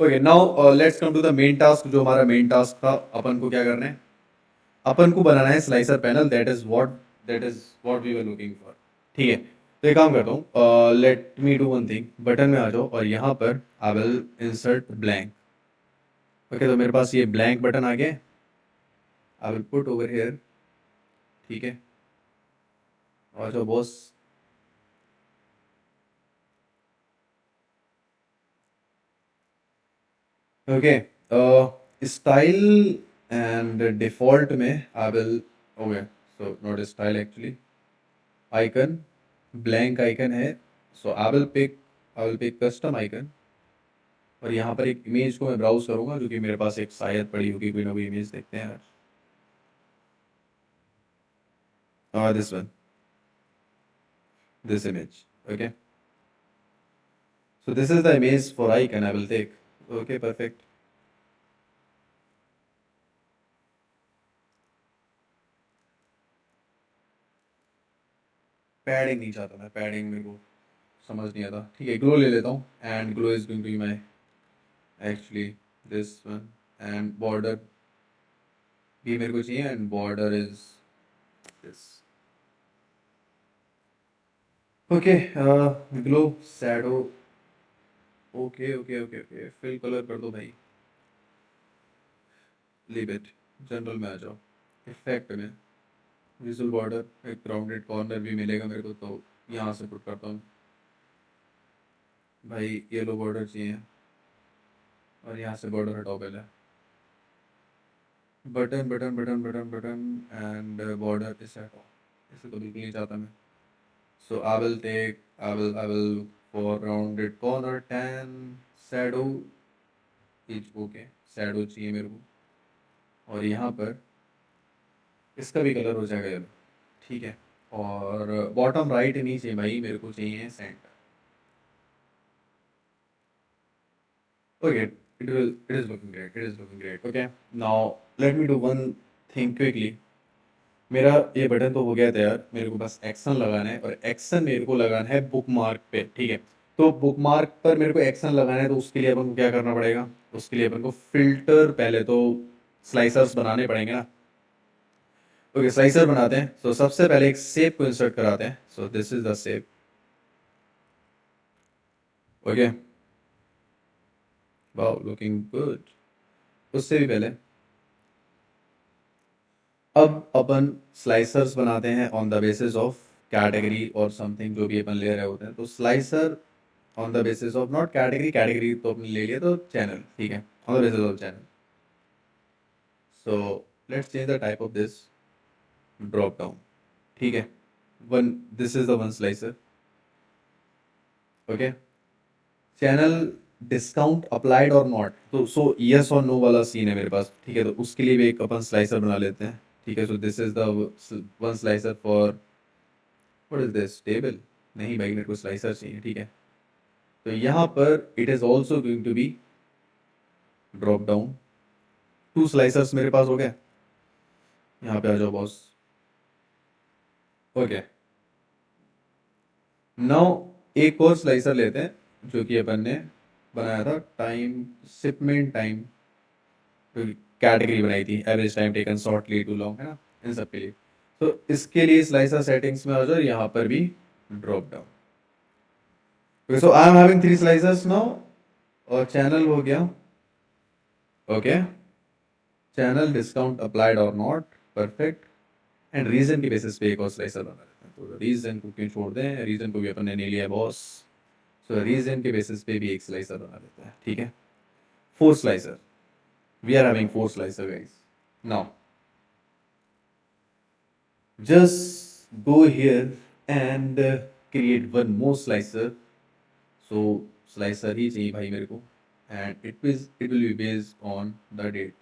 Okay now let's come to the main task. जो हमारा main task था, अपन को क्या करना है, अपन को बनाना है slicer panel. That is what we were looking for. ठीक है, तो एक काम करता हूँ, let me do one thing. Button में आ जाओ और यहाँ पर I will insert blank. Okay, तो मेरे पास ये ब्लैंक बटन आ गया। I will put over here. ठीक है, आ जाओ boss. Okay, style and default में I will, okay so not style actually, icon, blank icon है। So I will pick custom icon. और यहाँ पर एक इमेज को मैं ब्राउज करूंगा, जो कि मेरे पास एक शायद पड़ी होगी, कोई ना कोई इमेज देखते हैं यार। This one, this image. Okay, so this is the image for icon I will take. Okay perfect. Padding नहीं चाहता मैं, पैडिंग मेरे को समझ नहीं आता। ठीक है, ग्लो ले लेता हूँ, and glow is going to be my actually this one. And border भी मेरे को चाहिए, and border is this. Okay, glow shadow. Okay okay okay okay, fill colour कर दो भाई। लीव इट, जनरल में आ जाओ। इफेक्ट में विजुअल बॉर्डर, एक ग्राउंडेड कॉर्नर भी मिलेगा मेरे को, तो यहाँ से पुट करता हूँ भाई। येलो बॉर्डर चाहिए, और यहाँ से बॉर्डर हटाओ पहले। Button button button button button and border इसे हटाओ। इसे तो बिल्कुल नहीं चाहता मैं। So I will for rounded corner 10 shadow is okay. Shadow चाहिए मेरे को, और यहाँ पर इसका भी कलर हो जाएगा येलो। ठीक है, और बॉटम राइट नहीं चाहिए भाई, मेरे को चाहिए centre. Okay, it is looking great. Okay, now let me do one thing quickly. मेरा ये बटन तो हो गया तैयार, मेरे को बस एक्शन लगाना है, और एक्शन मेरे को लगाना है बुक मार्क पे। ठीक है, तो बुक मार्क पर मेरे को एक्शन लगाना है, तो उसके लिए अपन को क्या करना पड़ेगा? उसके लिए अपन को फिल्टर, पहले तो स्लाइसर्स बनाने पड़ेंगे ना। ओके, स्लाइसर बनाते हैं। सो सबसे पहले एक शेप को इंसर्ट कराते हैं। सो this is the shape. Okay, wow looking good. उससे भी पहले अब अपन स्लाइसर्स बनाते हैं on the basis of category और समथिंग, जो भी अपन ले रहे होते हैं। तो slicer on the basis of not category, category तो अपन ले लिया, तो चैनल। ठीक है, on the basis of channel. So let's change the type of this drop down. ठीक है, one, this is the one slicer. Okay, channel discount applied और not, तो सो यस और नो वाला सीन है मेरे पास। ठीक है, तो उसके लिए भी एक अपन स्लाइसर बना लेते हैं। ठीक है, so this is the one slicer for, what is this, table? नहीं भाई, मेरे को स्लाइसर चाहिए। ठीक है, तो यहाँ पर it is also going to be drop down. Two slicers मेरे पास हो गए। यहाँ पे आ जाओ बॉस। ओके, नाउ एक और स्लाइसर लेते हैं, जो कि अपन ने बनाया था टाइम, शिपमेंट टाइम, कैटेगरी बनाई थी, average time taken, shortly, too long, है ना, इन सब के लिए। तो इसके लिए स्लाइसर सेटिंग्स में आ जाओ, यहाँ पर भी drop down. So I am having 3 slicers now, और चैनल हो गया। ओके, चैनल डिस्काउंट अप्लाइड और नॉट, परफेक्ट। एंड रीजन के बेसिस पे एक और स्लाइसर बना लेते हैं। तो रीजन को क्यों छोड़ दें, रीजन को भी अपन ने ले लिया है बॉस। सो रीजन के बेसिस पे भी एक स्लाइसर बना लेते हैं। ठीक है, 4 slicer, we are having 4 slicer guys. Now just go here and create one more slicer. So slicer ही चाहिए भाई मेरे को, and it will be based on the date.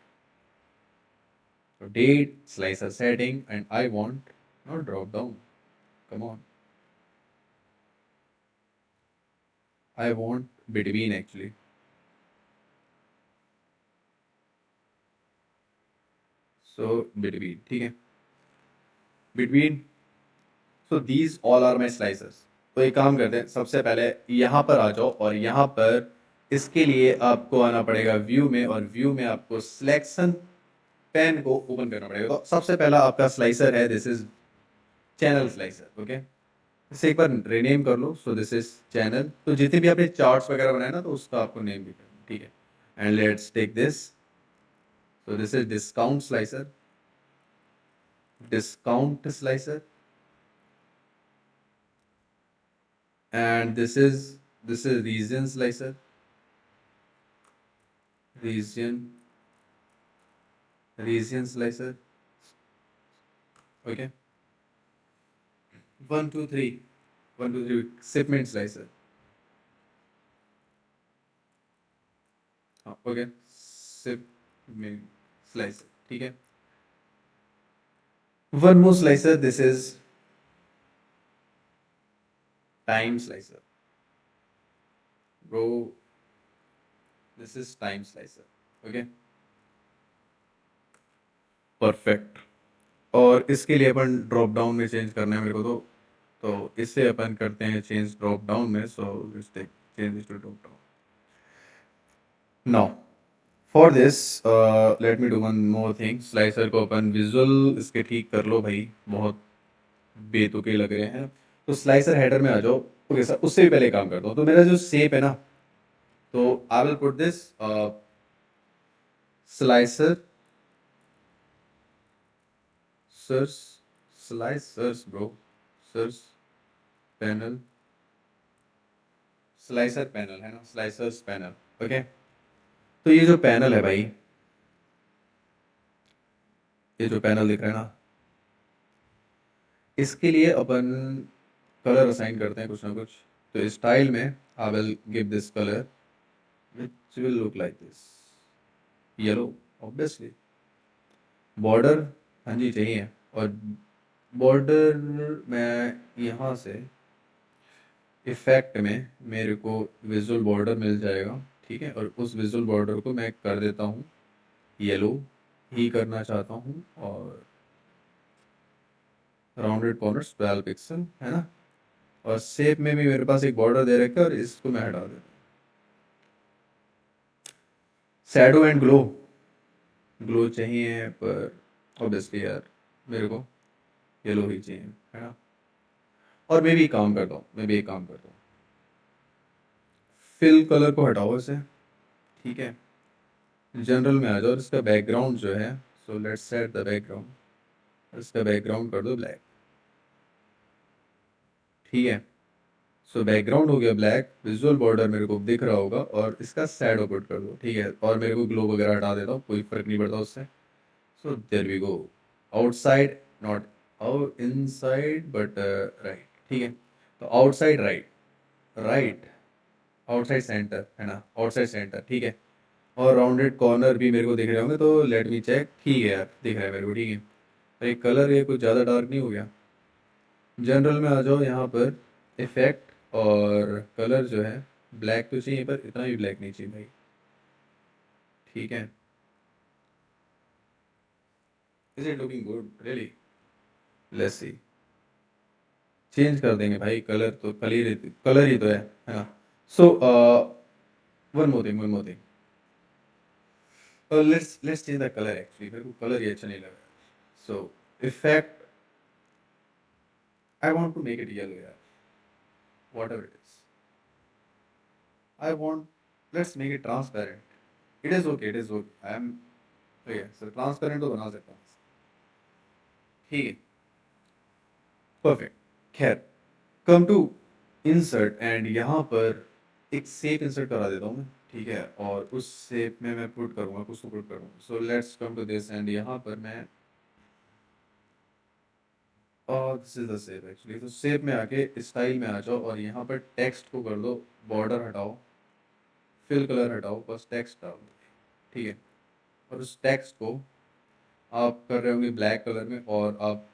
So date, slicer setting, and I want not drop down, come on, I want between actually. So between, ठीक है, between। So these all are my slicers. तो एक काम करते हैं, सबसे पहले यहाँ पर आ जाओ, और यहाँ पर इसके लिए आपको आना पड़ेगा व्यू में, और व्यू में आपको सिलेक्शन पेन को ओपन करना पड़ेगा। तो सबसे पहला आपका स्लाइसर है, this is channel slicer. Okay, इसे एक बार रीनेम कर लो। So this is channel. तो जितने भी आपने चार्ट्स वगैरह बनाए ना, तो उसका आपको नेम भी करना, ठीक है। And let's take this. So this is discount slicer, discount slicer. And this is region slicer, region region slicer. Okay, 1 2 3, 1 2 3 shipment slicer. हाँ, ओके, शिपमेंट स्लाइसर, ठीक है। One more slicer, this is time slicer. Bro, this is time slicer. Okay, perfect. और इसके लिए अपन drop down में change करना है मेरे को। तो इससे अपन करते हैं चेंज ड्रॉप डाउन में। So let's take change to drop down now. For this let me do one more thing. Slicer को अपन विजुअल इसके ठीक कर लो भाई, बहुत बेतुके लग रहे हैं। तो स्लाइसर हेडर में आ जाओ। ओके सर, उससे भी पहले काम करता हूँ। तो मेरा जो शेप है ना, तो आई will put this slicer search, slicers bro, search panel, slicer panel है ना, स्लाइसर्स पैनल। ओके, तो ये जो पैनल है भाई, ये जो पैनल दिख रहा है ना, इसके लिए अपन कलर असाइन करते हैं कुछ ना कुछ। तो स्टाइल में I will give this colour which will look like this, yellow obviously. Border, हाँ जी चाहिए। और बॉर्डर मैं यहाँ से इफेक्ट में मेरे को विजुअल बॉर्डर मिल जाएगा, ठीक है। और उस विजुअल बॉर्डर को मैं कर देता हूँ येलो ही करना चाहता हूँ। और राउंडेड कॉर्नर्स 12 पिक्सल है ना। और शेप में भी मेरे पास एक बॉर्डर दे रखा है, और इसको मैं हटा देता हूँ। शैडो एंड ग्लो, ग्लो चाहिए, पर ऑब्वियसली यार मेरे को येलो ही चाहिए, है ना। और मैं भी काम करता हूँ, मैं भी एक काम करता हूँ, फिल कलर को हटाओ इसे, ठीक है। जनरल में आ जाओ, और इसका बैकग्राउंड जो है, so let's set the background. इसका बैकग्राउंड कर दो ब्लैक, ठीक है। सो बैकग्राउंड हो गया ब्लैक, विजुअल बॉर्डर मेरे को दिख रहा होगा, और इसका शैडो पुट कर दो, ठीक है। और मेरे को ग्लो वगैरह हटा देता हूँ, कोई फर्क नहीं पड़ता उससे। So there we go. Outside, not out inside but right, ठीक है। तो outside right, right outside centre है ना, आउटसाइड सेंटर, ठीक है। और राउंडेड कॉर्नर भी मेरे को दिख रहे होंगे, तो लेट मी चेक। ठीक है यार, दिख रहा है मेरे को, ठीक है। अरे कलर ये कुछ ज़्यादा डार्क नहीं हो गया। जनरल में आ जाओ, यहाँ पर इफेक्ट, और कलर जो है ब्लैक तो चाहिए, पर इतना भी ब्लैक नहीं चाहिए भाई, ठीक है। Is it looking good really? Let's see, change कर देंगे भाई कलर, तो कलर ही तो है ना। So one more thing, one more thing. Let's change the colour. Actually मेरे को कलर ये अच्छा नहीं लगा। So effect, I want to make it yellow यार, whatever it is. I want, let's make it transparent. It is okay, it is okay. I am, okay, so transparent तो बना सकता हूँ, ठीक है, perfect। खैर, come to insert, and यहाँ पर एक शेप इंसर्ट करा देता हूँ मैं, ठीक है। और उस शेप में मैं पुट करूँगा, कुछ तो पुट करूँगा। So let's come to this, and यहाँ पर मैं, और this is the shape actually. तो शेप में आके स्टाइल में आ जाओ, और यहाँ पर टेक्स्ट को कर दो, बॉर्डर हटाओ, फिल कलर हटाओ, बस टेक्स्ट डाल दो, ठीक है। और उस टेक्स्ट को आप कर रहे होंगे ब्लैक कलर में, और आप,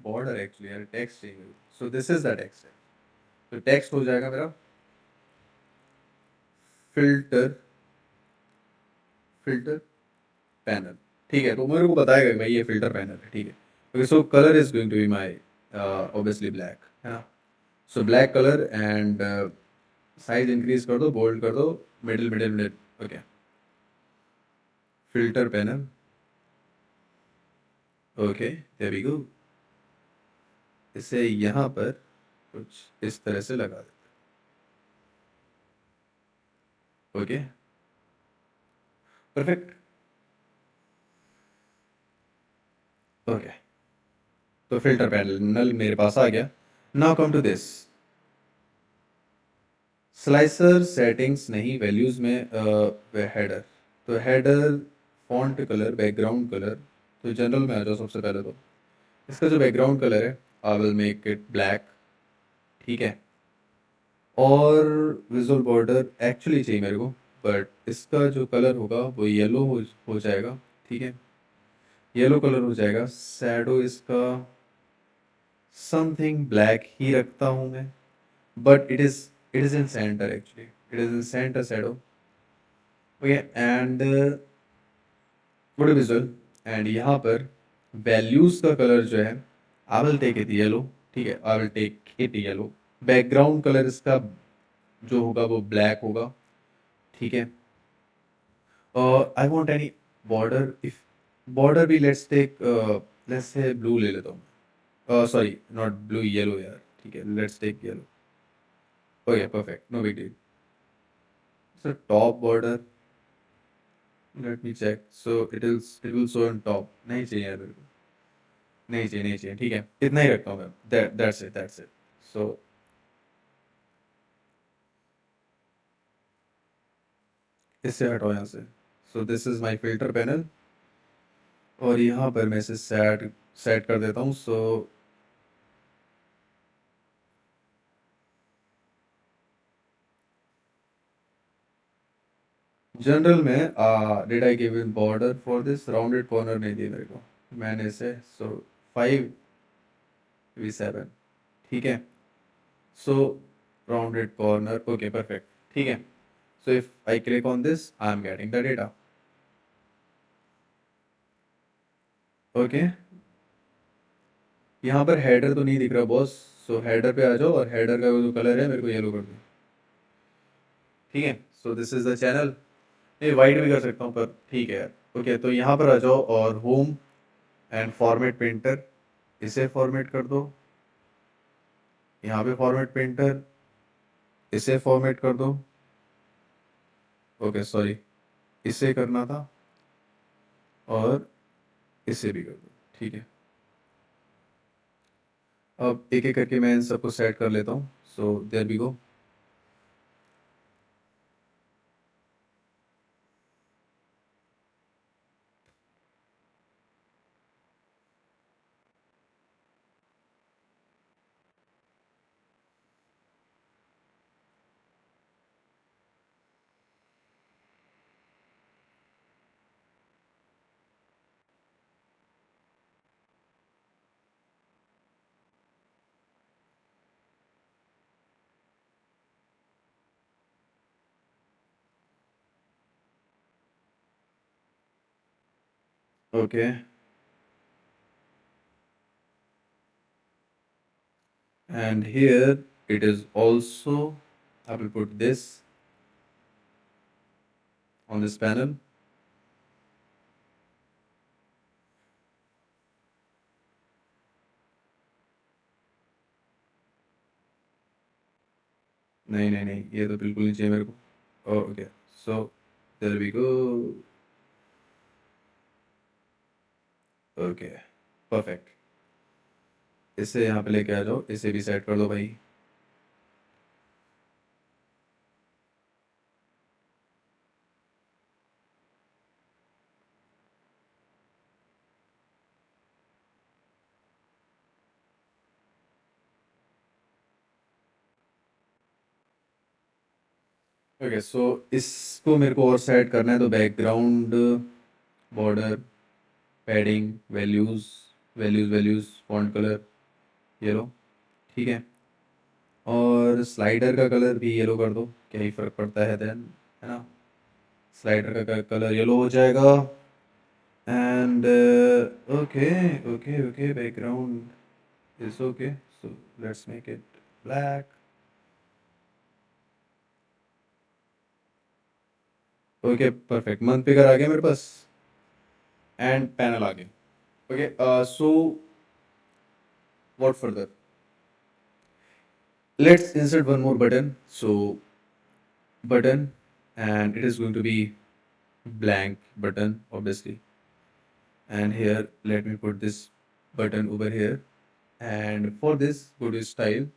बॉर्डर एक्चुअली यार, टेक्स्ट चाहिए। सो दिस इज द टेक्स्ट है। तो टेक्स्ट हो जाएगा मेरा फिल्टर, फिल्टर पैनल, ठीक है। तो मेरे को बताएगा कि भाई ये फिल्टर पैनल है, ठीक है। Okay, so colour is going to be my obviously black, है ना। सो black colour, and size increase कर दो, बोल्ड कर दो, middle middle middle. Okay, filter panel. Okay, there we go. इसे यहाँ पर कुछ इस तरह से लगा देते हैं। Okay, perfect. ओके, तो फिल्टर पैनल मेरे पास आ गया। Now come to this slicer settings, नहीं वैल्यूज में हेडर। तो header font colour, background colour. तो जनरल में आ जाओ सबसे पहले। तो इसका जो बैकग्राउंड कलर है, I will make it black. ठीक है। और विजुअल बॉर्डर एक्चुअली चाहिए मेरे को, बट इसका जो कलर होगा वो येलो हो जाएगा। ठीक है, येलो कलर हो जाएगा। शैडो इसका समथिंग ब्लैक ही रखता हूँ मैं, but it is in centre, actually it is in centre shadow. Okay, and good visual. And यहाँ पर वैल्यूज का कलर जो है, I will take it yellow. ठीक है, I will take it yellow. Background colour इसका जो होगा वो ब्लैक होगा। ठीक है। I want any border, if border भी लेट्स से ब्लू ले लेता हूँ। सॉरी, नॉट ब्लू, येलो यार। ठीक है, let's take yellow. Okay, perfect, no big deal. So top border, let me check. So it will show on top. नहीं चाहिए यार मेरे को, नहीं चाहिए, नहीं चाहिए। ठीक है, इतना ही रखता हूँ मैं। That's it. सो इससे हटाओ यहाँ से। सो this is my filter panel, और यहाँ पर मैं इसे सेट सेट कर देता हूँ। सो जनरल में did I give in border for this, rounded corner नहीं दिए मेरे को मैंने इसे। सो 5v7। ठीक है। सो राउंडेड कॉर्नर, ओके परफेक्ट। ठीक है। So if I click on this, I am getting the data. Okay, यहाँ पर हेडर तो नहीं दिख रहा बॉस। सो हेडर पे आ जाओ, और हेडर का जो कलर है मेरे को येलो कर दो। ठीक है। So this is the channel. नहीं, वाइट भी कर सकता हूँ, पर ठीक है यार। ओके, तो यहाँ पर आ जाओ, और होम एंड फॉर्मेट पेंटर, इसे फॉर्मेट कर दो। यहाँ पे फॉर्मेट पेंटर, इसे फॉर्मेट कर दो। ओके, सॉरी, इसे करना था, और इसे भी कर दो। ठीक है। अब एक एक करके मैं इन सबको सेट कर लेता हूँ। So there we go. Okay, and here it is also, I will put this on this panel। नहीं नहीं नहीं, ये तो बिल्कुल नहीं चाहिए मेरे को। Okay, so there we go. Okay, perfect. इसे यहाँ पे लेके आ जाओ, इसे भी सेट कर दो भाई। ओके, सो इसको मेरे को और सेट करना है। तो background, border, padding, values, values, font colour yellow. ठीक है। और स्लाइडर का कलर भी येलो कर दो, क्या ही फर्क पड़ता है देन, है ना। स्लाइडर का कलर येलो हो जाएगा। And okay, okay, background is okay. So let's make it black. Okay perfect, month picker आ गया मेरे पास एंड पैनल आ गया. Okay so what further, let's insert one more button. So button, and it is going to be blank button obviously, and here let me put this button over here, and for this go to style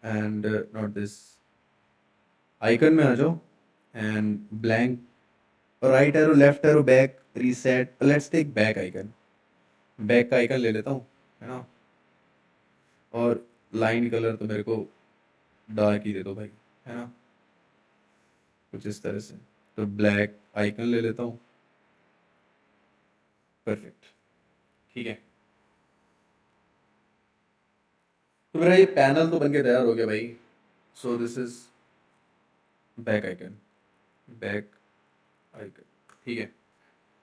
and not this icon में आ जाओ and blank right arrow left arrow back reset. Let's take back icon, back का icon ले लेता हूँ, है ना. और लाइन कलर तो मेरे को डार्क ही दे दो भाई, है ना, कुछ इस तरह से. तो ब्लैक आइकन ले लेता हूँ. परफेक्ट, ठीक है. तो मेरा ये पैनल तो बन के तैयार हो गया भाई. सो this is back icon, back icon, ठीक है.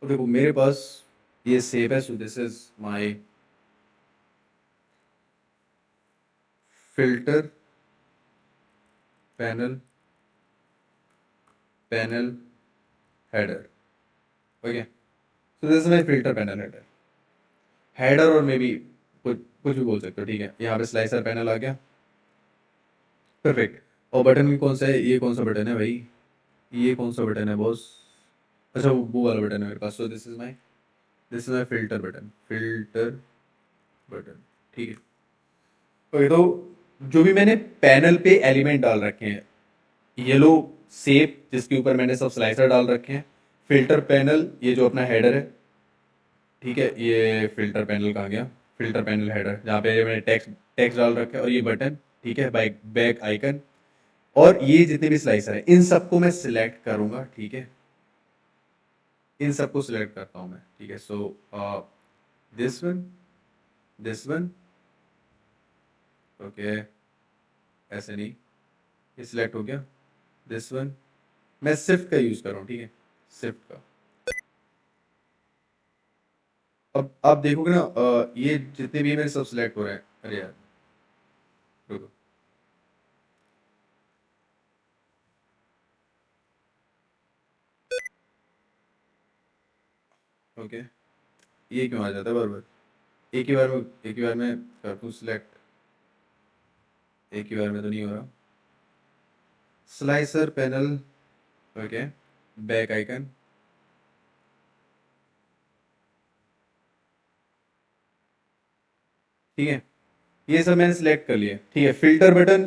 तो देखो मेरे पास ये सेव है. So this is my filter panel, panel header. Okay so this is my filter panel header, header और मे बी कुछ कुछ भी बोल सकते हो, ठीक है. यहाँ पे स्लाइसर पैनल आ गया. परफेक्ट. और बटन भी कौन सा है, ये कौन सा बटन है भाई, ये कौन सा बटन है बॉस. अच्छा वो वाला बटन है मेरे पास. So this is my filter button, filter button, ठीक है. ओके तो जो भी मैंने पैनल पे एलिमेंट डाल रखे हैं, येलो सेप जिसके ऊपर मैंने सब स्लाइसर डाल रखे हैं, फिल्टर पैनल ये जो अपना हेडर है, ठीक है. ये फिल्टर पैनल कहाँ गया, फिल्टर पैनल हेडर जहाँ पे मैंने टेक्स्ट टेक्स्ट डाल रखा है, और ये बटन, ठीक है, बैक बैक आइकन, और ये जितने भी स्लाइसर है इन सबको मैं सिलेक्ट करूंगा, ठीक है. इन सबको सिलेक्ट करता हूं मैं, ठीक है. So this one, this one, okay ऐसे नहीं, ये सिलेक्ट हो गया. दिस वन, मैं शिफ्ट का यूज कर रहा हूँ, ठीक है, शिफ्ट का. अब आप देखोगे ना ये जितने भी मेरे सब सिलेक्ट हो रहे हैं. अरे यार रुको, ओके ये क्यों आ जाता है बार बार. एक ही बार में कर दूँ सिलेक्ट, एक ही बार में तो नहीं हो रहा. Slicer panel, okay, back icon, ठीक है. ये सब मैंने सिलेक्ट कर लिया, ठीक है. फिल्टर बटन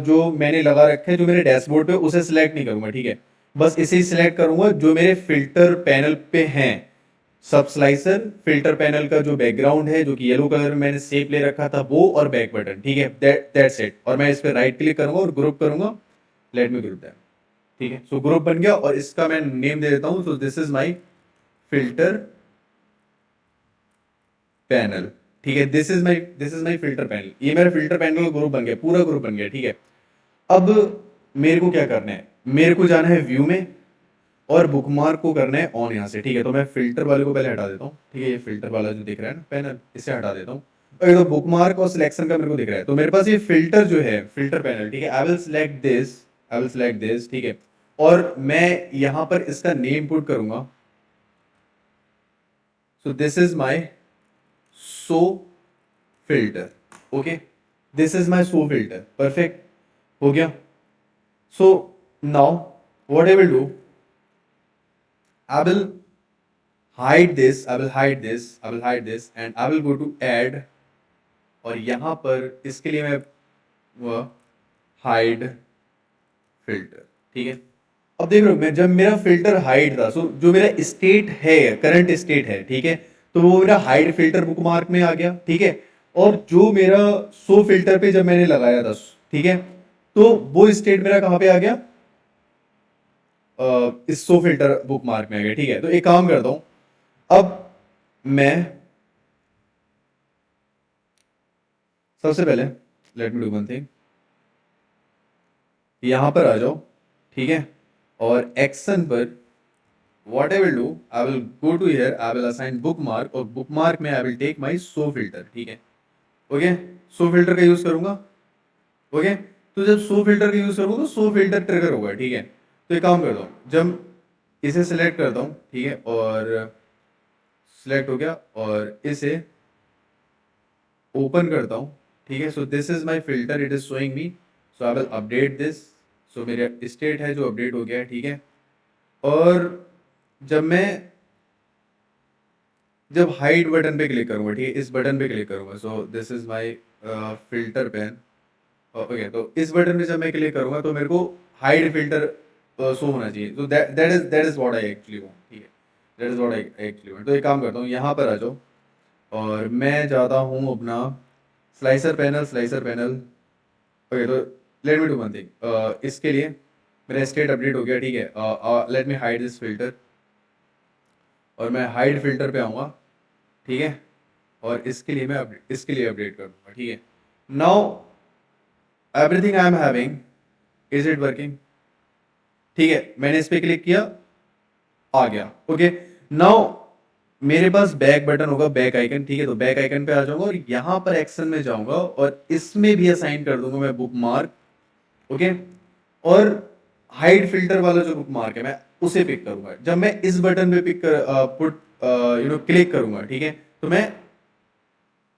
जो मैंने लगा रखे हैं जो मेरे डैशबोर्ड पे, उसे सिलेक्ट नहीं करूंगा, ठीक है. बस इसे ही सिलेक्ट करूंगा जो मेरे फिल्टर पैनल पे हैं. सब स्लाइसर, फिल्टर पैनल का जो बैकग्राउंड है जो कि येलो कलर में मैंने शेप ले रखा था वो, और बैक बटन, ठीक है. That's it. और मैं इस पर राइट क्लिक करूंगा और ग्रुप करूंगा. लेट मी ग्रुप दैट, ठीक है. सो ग्रुप बन गया और इसका मैं नेम दे देता हूं. सो this is my filter panel, ठीक है. This is my filter panel. ये मेरा फिल्टर पैनल का ग्रुप बन गया, पूरा ग्रुप बन गया, ठीक है. अब मेरे को क्या करना है, मेरे को जाना है व्यू में और बुकमार्क को करना है ऑन यहाँ से, ठीक है. तो मैं फिल्टर वाले को पहले हटा देता हूँ, ठीक है. ये फिल्टर वाला जो दिख रहा है ना पैनल, इसे हटा देता हूँ. ओके तो बुकमार्क और सिलेक्शन का मेरे को दिख रहा है. तो मेरे पास ये फिल्टर जो है, फिल्टर पैनल, ठीक है. I will select this, I will select this, ठीक है. और मैं यहाँ पर इसका नेम पुट करूंगा. सो this is my so filter, okay. This is my so filter. Perfect हो गया. So now what I will do, I will hide this, I will hide this, I will hide this, and I will go to add. और यहाँ पर इसके लिए मैं वह hide filter, ठीक है. अब देख रहे हो, मैं जब मेरा फिल्टर हाइड था, सो जो मेरा स्टेट है, करंट स्टेट है, ठीक है, तो वो मेरा हाइड फिल्टर बुकमार्क में आ गया, ठीक है. और जो मेरा सो फिल्टर पे जब मैंने लगाया था, ठीक है, तो वो स्टेट मेरा कहाँ पे आ गया, इस सो फिल्टर बुक मार्क में आ गया, ठीक है. तो एक काम करता हूं, अब मैं सबसे पहले let me do one thing, यहां पर आ जाओ, ठीक है. और एक्शन पर what I will do, I will go to here, I will assign bookmark, और बुक मार्क में I will take my so filter, ठीक है. ओके सो फिल्टर का यूज करूंगा. ओके तो जब सो फिल्टर का यूज करूंगा तो सो फिल्टर ट्रिगर होगा, ठीक है. तो एक काम करता हूं, जब इसे सिलेक्ट करता हूँ, ठीक है, और सिलेक्ट हो गया, और इसे ओपन करता हूँ, ठीक है। So this is my filter, it is showing me, so I will update this. So मेरा स्टेट है जो अपडेट हो गया है, ठीक है। और जब मैं जब हाइड बटन पे क्लिक करूंगा, ठीक है, इस बटन पे क्लिक करूंगा, सो this is my filter pan. Okay, तो इस बटन पे जब मैं क्लिक करूंगा तो मेरे को हाइड फिल्टर शो होना चाहिए। तो that is what I actually want, ठीक है, that is what I actually want. तो एक काम करता हूँ, यहाँ पर आ जाओ, और मैं जाता हूँ अपना स्लाइसर पैनल। ओके, तो late me do one thing. इसके लिए मेरा स्टेट अपडेट हो गया, ठीक है। Let me hide this filter, और मैं हाइड फिल्टर पे आऊँगा, ठीक है, और इसके लिए मैं इसके लिए अपडेट कर दूंगा, ठीक है। Now everything I am having, is it working? ठीक है, मैंने इस पे क्लिक किया, आ गया। ओके, नाउ मेरे पास बैक बटन होगा, बैक आइकन, ठीक है, तो बैक आइकन पे आ जाऊंगा और यहां पर एक्शन में जाऊंगा और इसमें भी असाइन कर दूंगा मैं बुक मार्क। ओके, और हाइड फिल्टर वाला जो बुक मार्क है मैं उसे पिक करूंगा। जब मैं इस बटन पे पिक कर पुट क्लिक करूंगा, ठीक है, तो मैं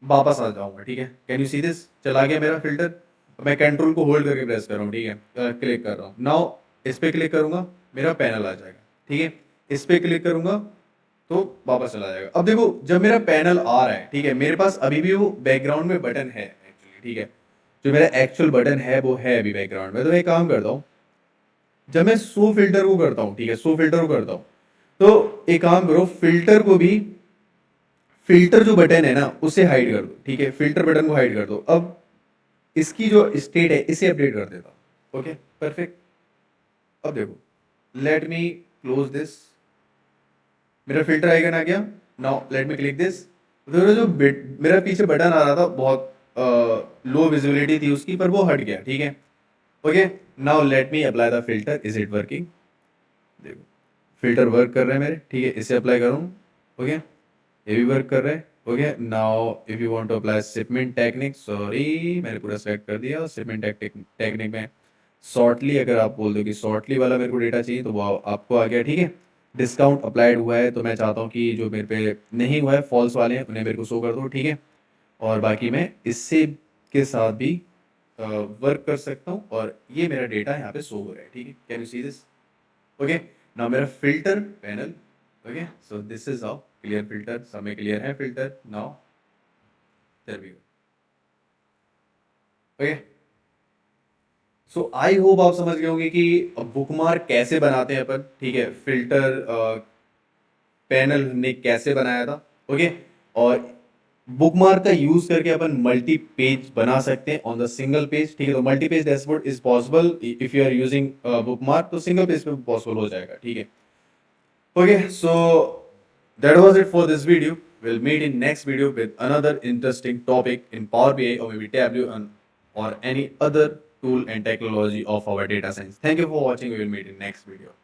वापस आ जाऊंगा, ठीक है। कैन यू सी दिस, चला गया मेरा फिल्टर। मैं कंट्रोल को होल्ड करके प्रेस कर रहा हूँ, ठीक है, क्लिक कर रहा हूँ। नाउ इस पे क्लिक करूंगा, मेरा पैनल आ जाएगा, ठीक है। इस पे क्लिक करूंगा तो वापस चला जाएगा। अब देखो, जब मेरा पैनल आ रहा है, ठीक है, मेरे पास अभी भी वो बैकग्राउंड में बटन है एक्चुअली, ठीक है, जो मेरा एक्चुअल बटन है वो है अभी बैकग्राउंड में। तो मैं एक काम करता हूँ, जब मैं शो फिल्टर को करता हूँ, ठीक है, शो फिल्टर को करता हूँ, तो एक काम करो, फिल्टर को भी, फिल्टर जो बटन है ना उसे हाइड कर दो, ठीक है, फिल्टर बटन को हाइड कर दो। अब इसकी जो स्टेट है इसे अपडेट कर देता हूं। Okay, perfect. अब देखो, लेट मी क्लोज दिस, मेरा फिल्टर आइकन आ गया। Now let me click this, तो जो मेरा पीछे बटन आ रहा था बहुत लो विजिबिलिटी थी उसकी, पर वो हट गया, ठीक है। Okay, now let me apply the filter, is it working? देखो, फिल्टर वर्क कर रहे हैं मेरे, ठीक है, इसे अप्लाई करूँ। ओके, ये भी वर्क कर रहा है। Okay, now if you want to apply shipment technique, sorry मैंने पूरा सेलेक्ट कर दिया। शिपमेंट टेक्निक में शॉर्टली, अगर आप बोल दो कि शॉर्टली वाला मेरे को डेटा चाहिए तो वो आपको आ गया, ठीक है। डिस्काउंट अप्लाइड हुआ है, तो मैं चाहता हूँ कि जो मेरे पे नहीं हुआ है, फॉल्स वाले हैं, उन्हें मेरे को शो कर दो, ठीक है। और बाकी मैं इससे के साथ भी वर्क कर सकता हूँ, और ये मेरा डेटा यहाँ पे शो हो रहा है, ठीक है। Can you see this? Okay, now मेरा filter panel. Okay, so this is how clear filter, समय क्लियर है filter now, there we go. Okay, so I hope आप समझ गए होंगे कि बुकमार्क कैसे बनाते हैं अपन, ठीक है, फिल्टर पैनल ने कैसे बनाया था। ओके, और बुकमार्क का यूज करके अपन मल्टी पेज बना सकते हैं ऑन द सिंगल पेज, ठीक है। तो multi page dashboard is possible if you are using bookmark, तो सिंगल पेज पे पॉसिबल हो जाएगा, ठीक है। Okay, so that was it for this video. We'll meet in next video with another interesting topic in Power BI or maybe Tableau or any other tool and technology of our data science. Thank you for watching. We will meet in next video.